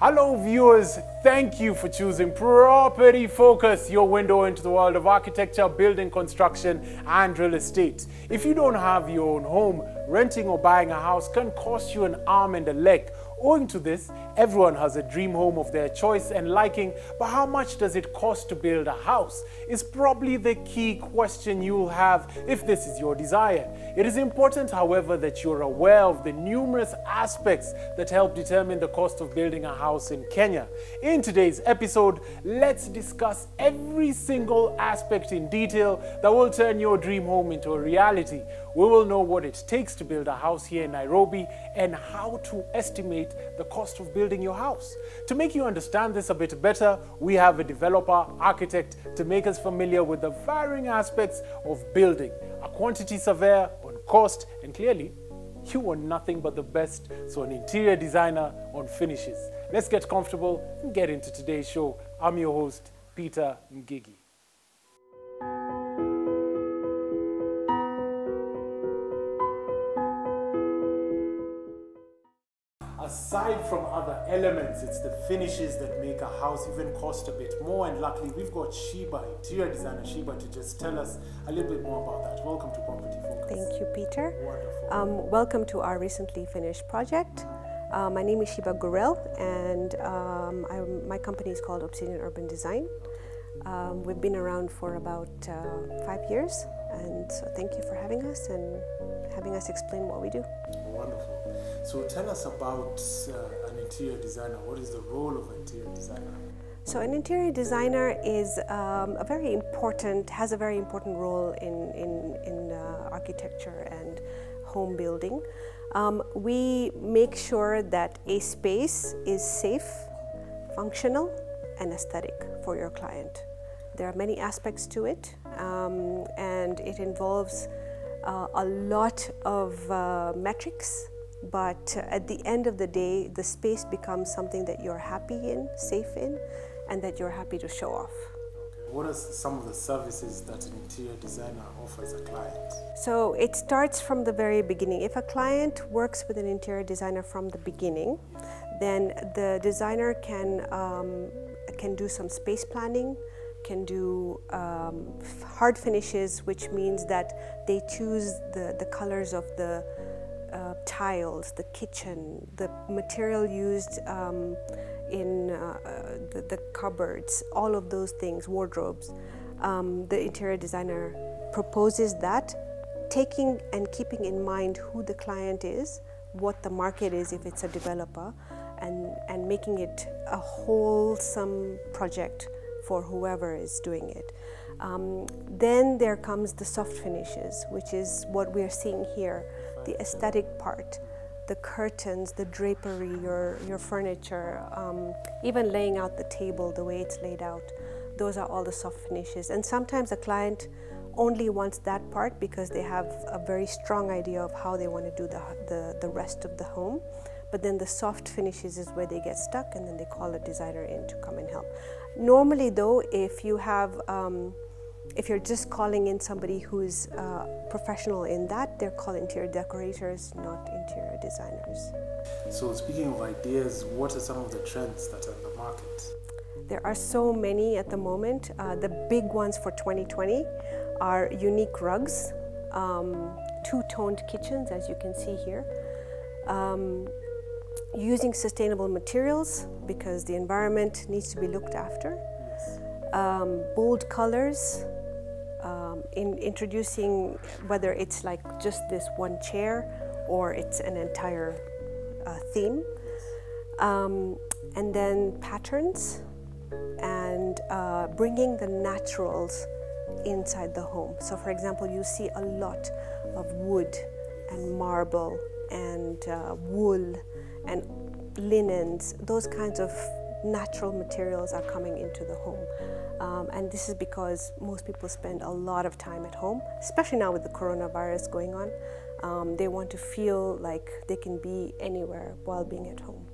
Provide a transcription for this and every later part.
Hello viewers, thank you for choosing Property Focus, your window into the world of architecture, building construction and real estate. If you don't have your own home, renting or buying a house can cost you an arm and a leg. Owing to this, everyone has a dream home of their choice and liking, but how much does it cost to build a house is probably the key question you'll have if this is your desire. It is important, however, that you're aware of the numerous aspects that help determine the cost of building a house in Kenya. In today's episode, let's discuss every single aspect in detail that will turn your dream home into a reality. We will know what it takes to build a house here in Nairobi and how to estimate the cost of building your house. To make you understand this a bit better, we have a developer architect to make us familiar with the varying aspects of building, a quantity surveyor on cost, and clearly, you want nothing but the best, so an interior designer on finishes. Let's get comfortable and get into today's show. I'm your host, Peter Ngigi. Aside from other elements, it's the finishes that make a house even cost a bit more, and luckily we've got Sheba, interior designer Sheba, to just tell us a little bit more about that. Welcome to Property Focus. Thank you, Peter. Wonderful. Welcome to our recently finished project. My name is Sheba Gurel, and my company is called Obsidian Urban Design. We've been around for about 5 years, and so thank you for having us and having us explain what we do. Wonderful. So tell us about an interior designer. What is the role of an interior designer? So an interior designer is has a very important role in architecture and home building. We make sure that a space is safe, functional, and aesthetic for your client. There are many aspects to it, and it involves a lot of metrics, but at the end of the day, the space becomes something that you're happy in, safe in, and that you're happy to show off. Okay. What are some of the services that an interior designer offers a client? So it starts from the very beginning. If a client works with an interior designer from the beginning, then the designer can do some space planning, can do hard finishes, which means that they choose the colors of the tiles, the kitchen, the material used in the cupboards, all of those things, wardrobes. The interior designer proposes that, taking and keeping in mind who the client is, what the market is if it's a developer, and making it a wholesome project for whoever is doing it. Then there comes the soft finishes, which is what we're seeing here, the aesthetic part, the curtains, the drapery, your furniture, even laying out the table, the way it's laid out. Those are all the soft finishes. And sometimes a client only wants that part because they have a very strong idea of how they want to do the rest of the home. But then the soft finishes is where they get stuck, and then they call a designer in to come and help. Normally though, if you have if you're just calling in somebody who's professional in that, they're called interior decorators, not interior designers. So speaking of ideas, what are some of the trends that are in the market? There are so many at the moment. The big ones for 2020 are unique rugs, two-toned kitchens, as you can see here, using sustainable materials because the environment needs to be looked after, bold colors, in introducing, whether it's like just this one chair or it's an entire theme, and then patterns, and bringing the naturals inside the home. So for example, you see a lot of wood and marble and wool and linens. Those kinds of natural materials are coming into the home. And this is because most people spend a lot of time at home, especially now with the coronavirus going on. They want to feel like they can be anywhere while being at home.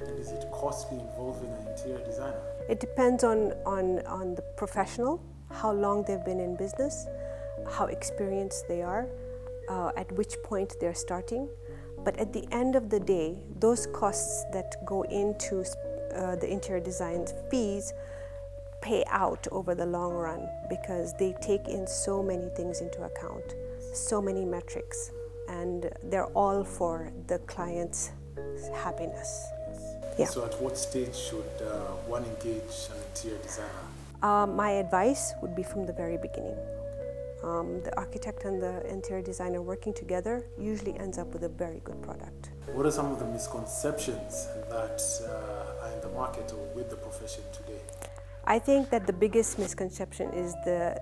And is it costly involving an interior designer? It depends on the professional, how long they've been in business, how experienced they are, at which point they're starting. But at the end of the day, those costs that go into the interior design fees pay out over the long run because they take in so many things into account, so many metrics, and they're all for the client's happiness. Yes. Yeah. So at what stage should one engage an interior designer? My advice would be from the very beginning. The architect and the interior designer working together usually ends up with a very good product. What are some of the misconceptions that are in the market or with the profession today? I think that the biggest misconception is the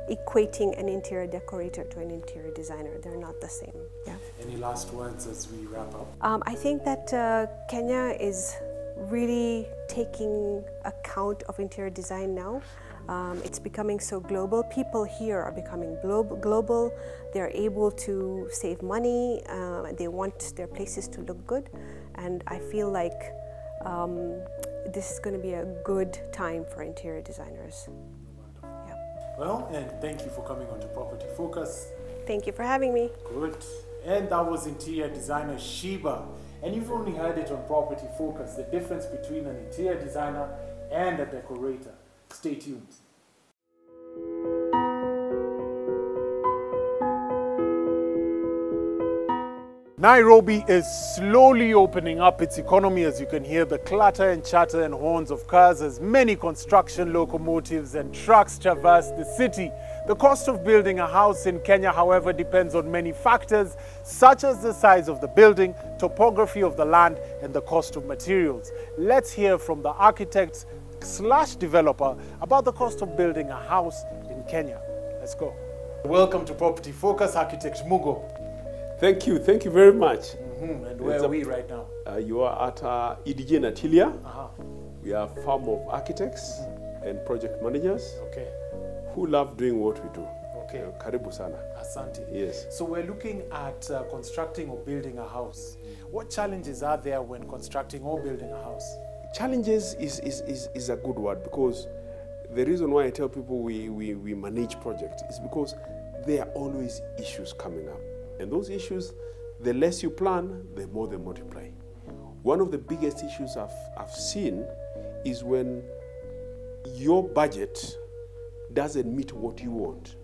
equating an interior decorator to an interior designer. They're not the same. Yeah. Any last words as we wrap up? I think that Kenya is really taking account of interior design now. It's becoming so global. People here are becoming global. They're able to save money. They want their places to look good. And I feel like this is going to be a good time for interior designers. Wonderful. Yeah. Well, and thank you for coming on to Property Focus. Thank you for having me. Good. And that was interior designer Sheba. And you've only heard it on Property Focus, the difference between an interior designer and a decorator. Stay tuned. Nairobi is slowly opening up its economy as you can hear the clatter and chatter and horns of cars as many construction locomotives and trucks traverse the city. The cost of building a house in Kenya, however, depends on many factors such as the size of the building, topography of the land, and the cost of materials. Let's hear from the architect / developer about the cost of building a house in Kenya. Let's go. Welcome to Property Focus, Architect Mugo. Thank you very much. And where are we right now? You are at EDJ Natilia. Uh-huh. We are a firm of architects and project managers Okay. who love doing what we do. Okay. Karibu sana. Asante. Yes. So we're looking at constructing or building a house. What challenges are there when constructing or building a house? Challenges is a good word because the reason why I tell people we manage projects is because there are always issues coming up. And those issues, the less you plan, the more they multiply. One of the biggest issues I've seen is when your budget doesn't meet what you want.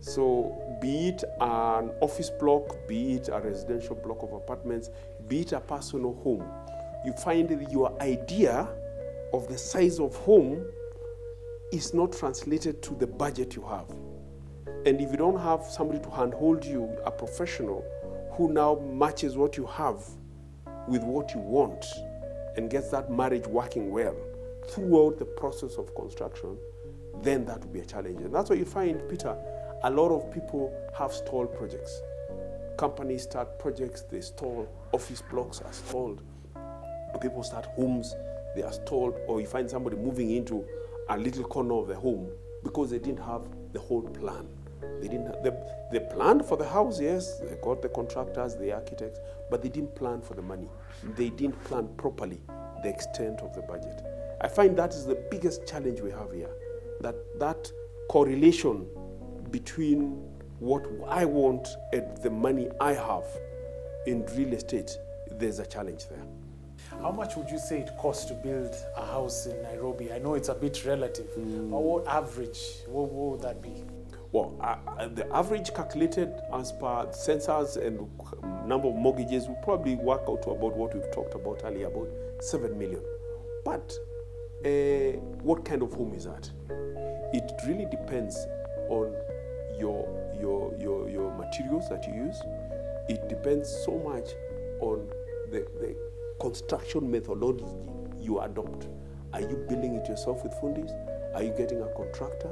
So be it an office block, be it a residential block of apartments, be it a personal home, you find that your idea of the size of home is not translated to the budget you have. And if you don't have somebody to handhold you, a professional who now matches what you have with what you want and gets that marriage working well throughout the process of construction, then that will be a challenge. And that's why you find, Peter, a lot of people have stalled projects. Companies start projects, they stall, office blocks are stalled. People start homes, they are stalled, or you find somebody moving into a little corner of the home because they didn't have the whole plan. They didn't have, they planned for the house, yes, they got the contractors, the architects, but they didn't plan for the money. They didn't plan properly the extent of the budget. I find that is the biggest challenge we have here, that correlation between what I want and the money I have in real estate, there's a challenge there. How much would you say it costs to build a house in Nairobi? I know it's a bit relative, but what average, what would that be? Well, the average calculated as per census and number of mortgages will probably work out to about what we've talked about earlier, about 7 million. But what kind of home is that? It really depends on your materials that you use. It depends so much on the construction methodology you adopt. Are you building it yourself with fundis? Are you getting a contractor?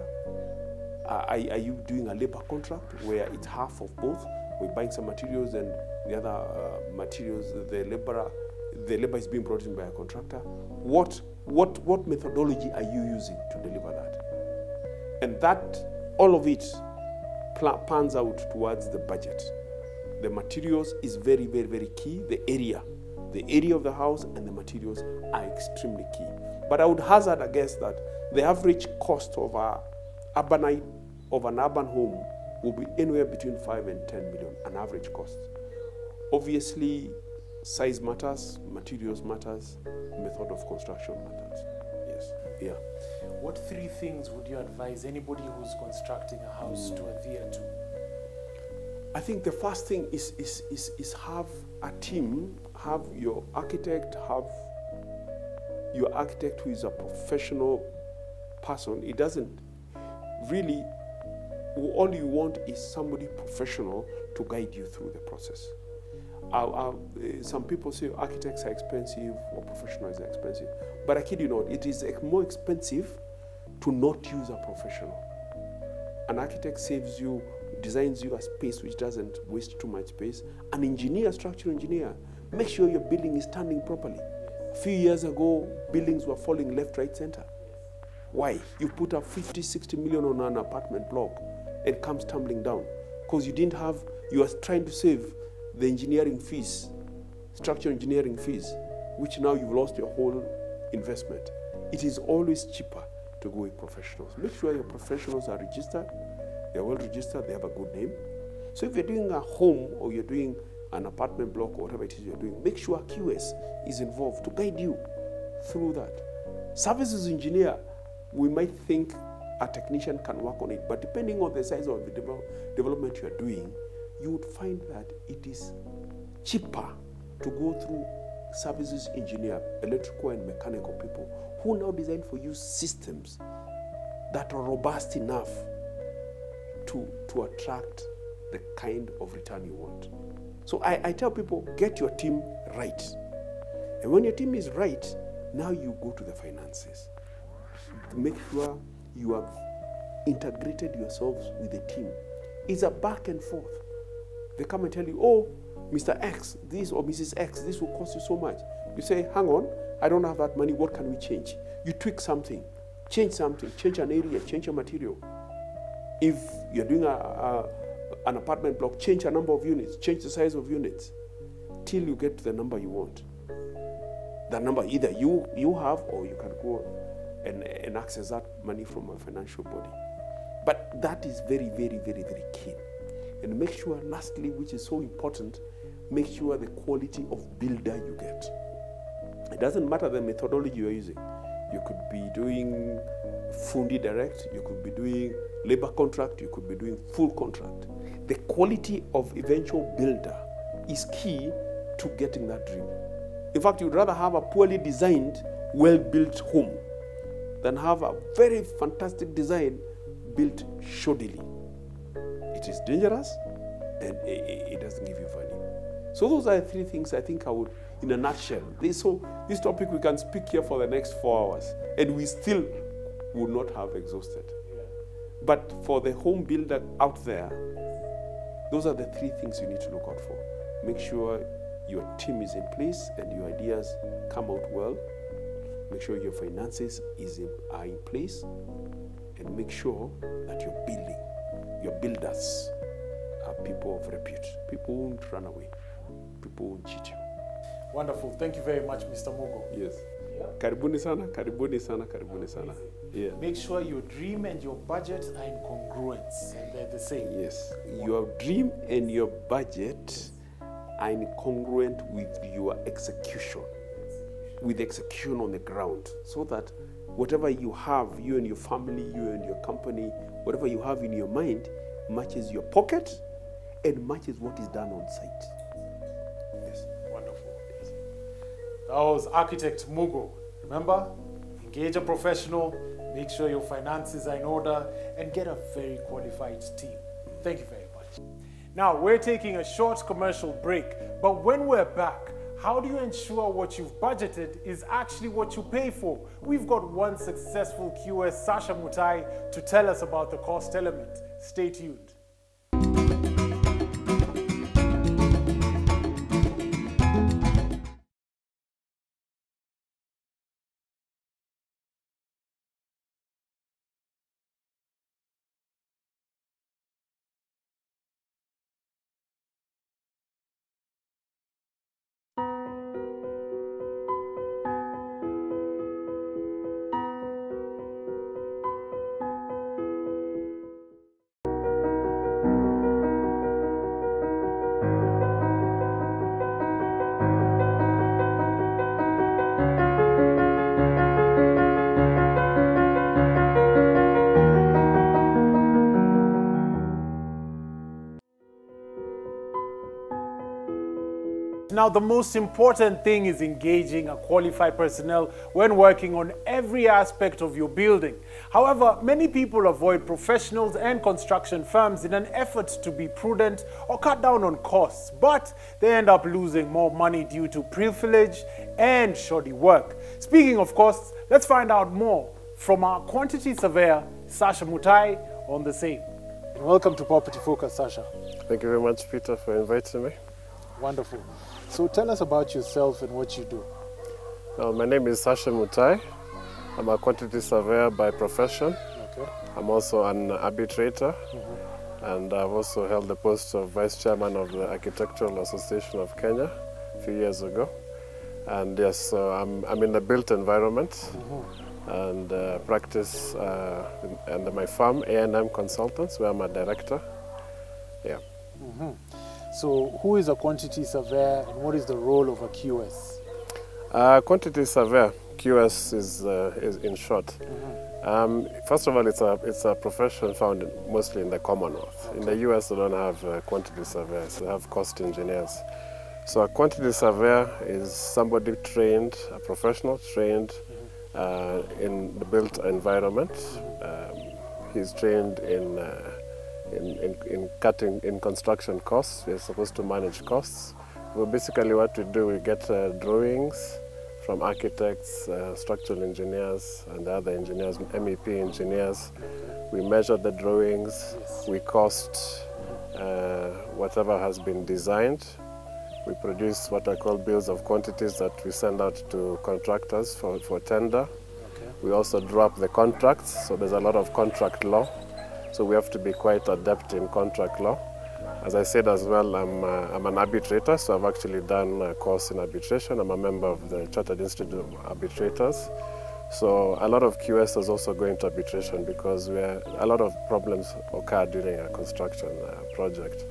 Are you doing a labor contract where it's half of both? We're buying some materials and the other materials, the labor is being brought in by a contractor. What methodology are you using to deliver that? And that, all of it pans out towards the budget. The materials is very, very, very key. The area of the house and the materials are extremely key. But I would hazard a guess that the average cost of an urban home will be anywhere between 5 and 10 million, an average cost. Obviously, size matters, materials matters, method of construction matters. Yes. Yeah. What 3 things would you advise anybody who's constructing a house to adhere to? I think the first thing is have a team, have your architect who is a professional person. It doesn't really, all you want is somebody professional to guide you through the process. Some people say architects are expensive or professionals are expensive, but I kid you not, it is more expensive to not use a professional. An architect designs you a space which doesn't waste too much space. An engineer, structural engineer, make sure your building is standing properly. A few years ago, buildings were falling left, right, center. Why? You put up 50, 60 million on an apartment block and it comes tumbling down because you are trying to save the engineering fees, structural engineering fees, which now you've lost your whole investment. It is always cheaper to go with professionals. Make sure your professionals are registered, they're well registered, they have a good name. So if you're doing a home or you're doing an apartment block or whatever it is you're doing, make sure QS is involved to guide you through that. Services engineer, we might think a technician can work on it, but depending on the size of the development you are doing, you would find that it is cheaper to go through services engineer, electrical and mechanical people who now design for you systems that are robust enough to attract the kind of return you want. So I tell people, get your team right. And when your team is right, now you go to the finances. Make sure you have integrated yourselves with the team. It's a back and forth. They come and tell you, oh, Mr. X, this or Mrs. X, this will cost you so much. You say, hang on, I don't have that money, what can we change? You tweak something, change an area, change a material. If you're doing an apartment block, change a number of units, change the size of units, till you get to the number you want. The number either you have or you can go and access that money from a financial body. But that is very, very, very, very key. And make sure, lastly, which is so important, make sure the quality of builder you get. It doesn't matter the methodology you're using. You could be doing fundi direct, you could be doing labor contract, you could be doing full contract. The quality of eventual builder is key to getting that dream. In fact, you'd rather have a poorly designed, well-built home than have a very fantastic design built shoddily. It is dangerous and it doesn't give you value. So those are the 3 things I think I would, in a nutshell. This topic we can speak here for the next 4 hours and we still would not have exhausted. Yeah. But for the home builder out there, those are the 3 things you need to look out for. Make sure your team is in place and your ideas come out well. Make sure your finances are in place, and make sure that your builders are people of repute. People won't run away. People won't cheat you. Wonderful. Thank you very much, Mr. Mugo. Yes. Yeah. Karibuni sana, karibuni sana, karibuni sana. Yeah. Make sure your dream and your budget are in congruence and they're the same. Yes. Your dream and your budget are incongruent with your execution, with execution on the ground, so that whatever you have, you and your family, you and your company, whatever you have in your mind matches your pocket and matches what is done on site. Yes. Wonderful. Yes. That was Architect Mugo. Remember, engage a professional, make sure your finances are in order, and get a very qualified team. Thank you very much. Now, we're taking a short commercial break, but when we're back, how do you ensure what you've budgeted is actually what you pay for? We've got one successful QS, Sasha Mutai, to tell us about the cost element. Stay tuned. Now, the most important thing is engaging a qualified personnel when working on every aspect of your building. However, many people avoid professionals and construction firms in an effort to be prudent or cut down on costs, but they end up losing more money due to privilege and shoddy work. Speaking of costs, let's find out more from our quantity surveyor, Sasha Mutai, on the same. Welcome to Property Focus, Sasha. Thank you very much, Peter, for inviting me. Wonderful. So tell us about yourself and what you do. My name is Sasha Mutai. I'm a quantity surveyor by profession. Okay. I'm also an arbitrator, and I've also held the post of Vice Chairman of the Architectural Association of Kenya a few years ago. And yes, so I'm in the built environment and practice under my firm, A&M Consultants, where I'm a director. Yeah. So who is a quantity surveyor and what is the role of a QS? Quantity surveyor, QS is in short. First of all, it's a profession found mostly in the Commonwealth. In the US, they don't have quantity surveyors, they have cost engineers. So a quantity surveyor is somebody trained, a professional trained in the built environment. He's trained in construction costs. We're supposed to manage costs. Well, basically what we do, we get drawings from architects, structural engineers, and other engineers, MEP engineers. We measure the drawings, we cost whatever has been designed. We produce what I call bills of quantities that we send out to contractors for tender. We also draw up the contracts, so there's a lot of contract law. So we have to be quite adept in contract law. As I said as well, I'm an arbitrator, so I've actually done a course in arbitration. I'm a member of the Chartered Institute of Arbitrators. So a lot of QSs also go into arbitration because a lot of problems occur during a construction project.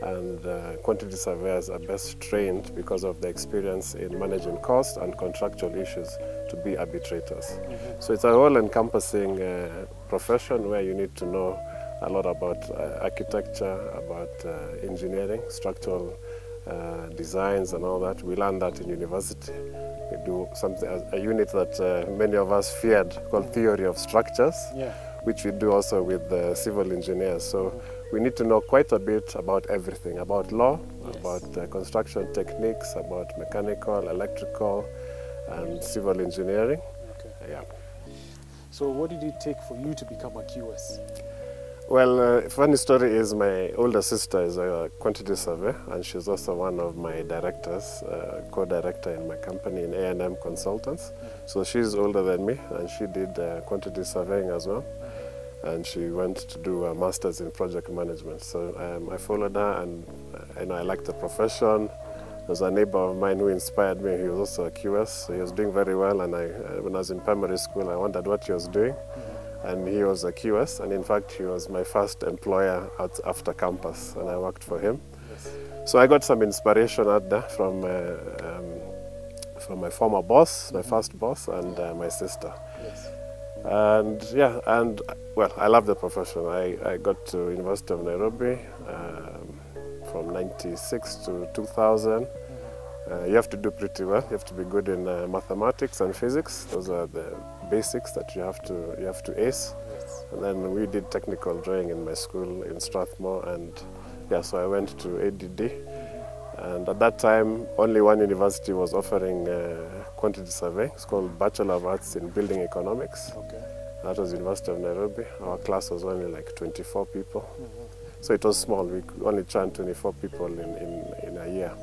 And quantity surveyors are best trained because of the experience in managing cost and contractual issues to be arbitrators. So it's a all-encompassing profession where you need to know a lot about architecture, about engineering, structural designs and all that. We learn that in university. We do something, a unit that many of us feared called theory of structures, which we do also with civil engineers. So we need to know quite a bit about everything, about law, about construction techniques, about mechanical, electrical, and civil engineering. Yeah. So what did it take for you to become a QS? Well, funny story is my older sister is a quantity surveyor, and she's also one of my directors, co-director in my company in A&M Consultants. So she's older than me, and she did quantity surveying as well. And she went to do a master's in project management. So I followed her, and I liked the profession. There was a neighbor of mine who inspired me. He was also a QS, so he was doing very well. And when I was in primary school, I wondered what he was doing. And he was a QS, and in fact, he was my first employer after campus, and I worked for him. So I got some inspiration out there from my former boss, my first boss, and my sister. And yeah, and well, I love the profession. I got to University of Nairobi from 96 to 2000. You have to do pretty well. You have to be good in mathematics and physics. Those are the basics that you have to ace. And then we did technical drawing in my school in Strathmore, and yeah, so I went to ADD. And at that time, only one university was offering quantity survey. It's called Bachelor of Arts in Building Economics. That was University of Nairobi. Our class was only like 24 people. So it was small. We only trained 24 people in a year.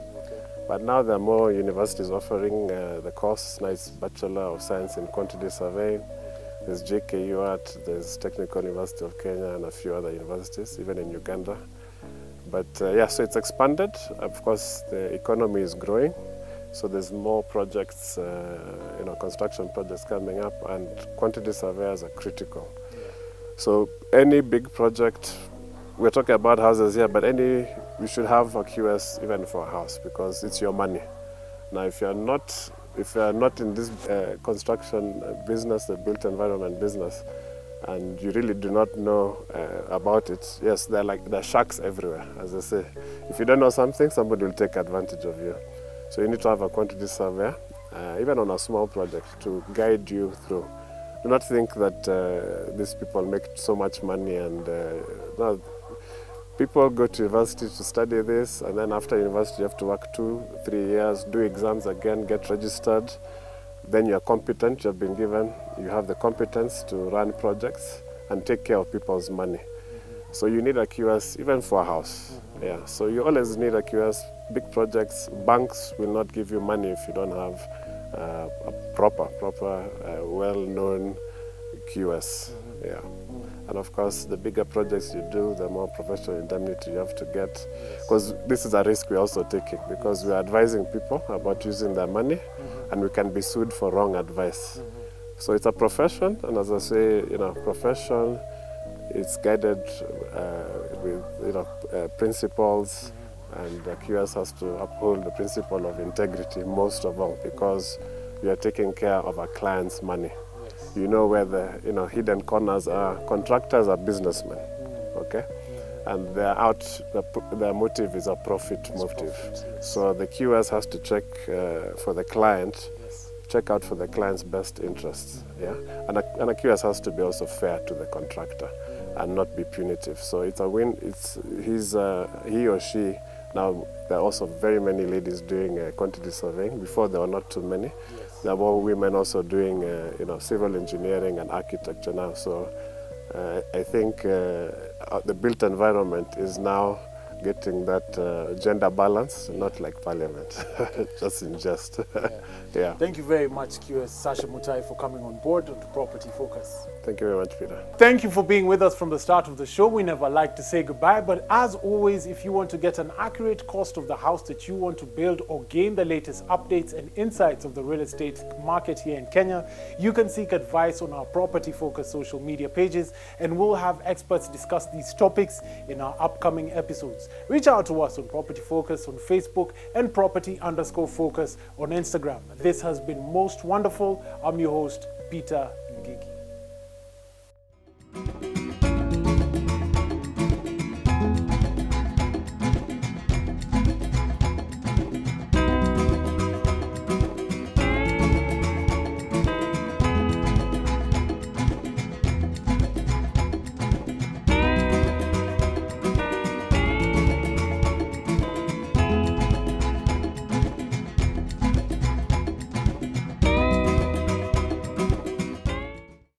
But now there are more universities offering the course. Now it's Bachelor of Science in Quantity Surveying. There's JKU Art, there's Technical University of Kenya, and a few other universities, even in Uganda. But yeah, so it's expanded. Of course, the economy is growing, so there's more projects, construction projects coming up, and quantity surveyors are critical. So any big project, we're talking about houses here, but you should have a QS even for a house because it's your money. Now, if you are not in this construction business, the built environment business, and you really do not know about it, yes, there are sharks everywhere, as they say. If you don't know something, somebody will take advantage of you. So you need to have a quantity surveyor, even on a small project, to guide you through. Do not think that these people make so much money and no, people go to university to study this, and then after university you have to work 2-3 years, do exams again, get registered. Then you are competent, you have been given, you have the competence to run projects and take care of people's money. So you need a QS even for a house. Yeah. So you always need a QS. Big projects, banks will not give you money if you don't have a proper, well-known QS. Yeah. And of course, the bigger projects you do, the more professional indemnity you have to get. Because this is a risk we're also taking, because we're advising people about using their money, and we can be sued for wrong advice. So it's a profession, and as I say, profession, it's guided with principles, and the QS has to uphold the principle of integrity most of all, because we are taking care of our clients' money. You know where the hidden corners are. Contractors are businessmen, okay, and they're out. Their motive is a profit motive. So the QS has to check for the client, check out for the client's best interests. Yeah, and a QS has to be also fair to the contractor and not be punitive. So it's a win. It's he or she. Now there are also very many ladies doing quantity surveying. Before there were not too many. There are more women also doing, civil engineering and architecture now. So I think the built environment is now getting that gender balance, not like Parliament, just in jest. Yeah. Thank you very much, QS Sasha Mutai, for coming on board to Property Focus. Thank you very much, Peter. Thank you for being with us from the start of the show. We never like to say goodbye, but as always, if you want to get an accurate cost of the house that you want to build or gain the latest updates and insights of the real estate market here in Kenya, you can seek advice on our Property Focus social media pages, and we'll have experts discuss these topics in our upcoming episodes. Reach out to us on Property Focus on Facebook and Property_Focus on Instagram. This has been most wonderful. I'm your host, Peter